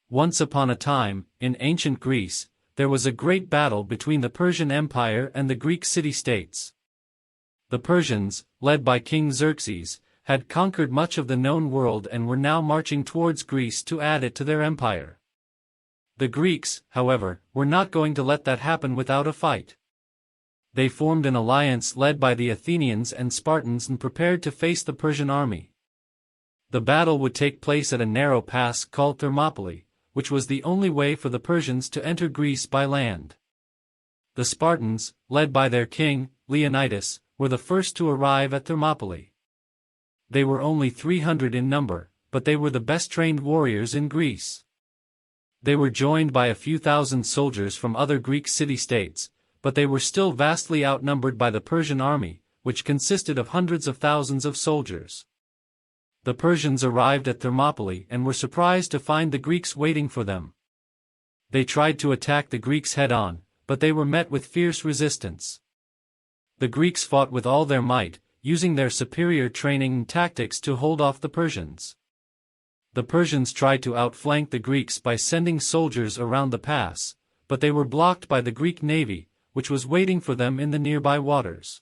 Once upon a time, in ancient Greece, there was a great battle between the Persian Empire and the Greek city-states. The Persians, led by King Xerxes, had conquered much of the known world and were now marching towards Greece to add it to their empire. The Greeks, however, were not going to let that happen without a fight. They formed an alliance led by the Athenians and Spartans and prepared to face the Persian army. The battle would take place at a narrow pass called Thermopylae, which was the only way for the Persians to enter Greece by land. The Spartans, led by their king, Leonidas, were the first to arrive at Thermopylae. They were only 300 in number, but they were the best-trained warriors in Greece. They were joined by a few thousand soldiers from other Greek city-states, but they were still vastly outnumbered by the Persian army, which consisted of hundreds of thousands of soldiers. The Persians arrived at Thermopylae and were surprised to find the Greeks waiting for them. They tried to attack the Greeks head-on, but they were met with fierce resistance. The Greeks fought with all their might, using their superior training and tactics to hold off the Persians. The Persians tried to outflank the Greeks by sending soldiers around the pass, but they were blocked by the Greek navy, which was waiting for them in the nearby waters.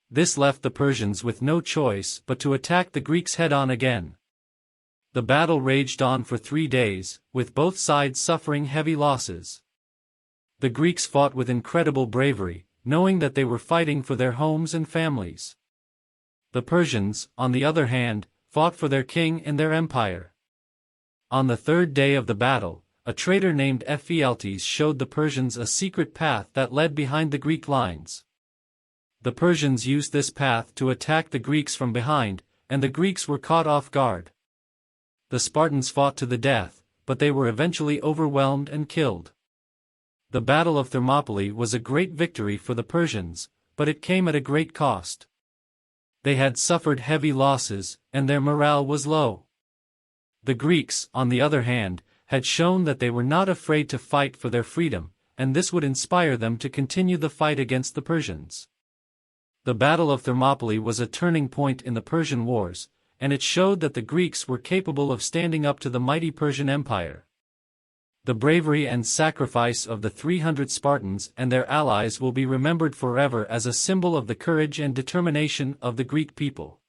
This left the Persians with no choice but to attack the Greeks head-on again. The battle raged on for 3 days, with both sides suffering heavy losses. The Greeks fought with incredible bravery, knowing that they were fighting for their homes and families. The Persians, on the other hand, fought for their king and their empire. On the 3rd day of the battle, a traitor named Ephialtes showed the Persians a secret path that led behind the Greek lines. The Persians used this path to attack the Greeks from behind, and the Greeks were caught off guard. The Spartans fought to the death, but they were eventually overwhelmed and killed. The Battle of Thermopylae was a great victory for the Persians, but it came at a great cost. They had suffered heavy losses, and their morale was low. The Greeks, on the other hand, had shown that they were not afraid to fight for their freedom, and this would inspire them to continue the fight against the Persians. The Battle of Thermopylae was a turning point in the Persian Wars, and it showed that the Greeks were capable of standing up to the mighty Persian Empire. The bravery and sacrifice of the 300 Spartans and their allies will be remembered forever as a symbol of the courage and determination of the Greek people.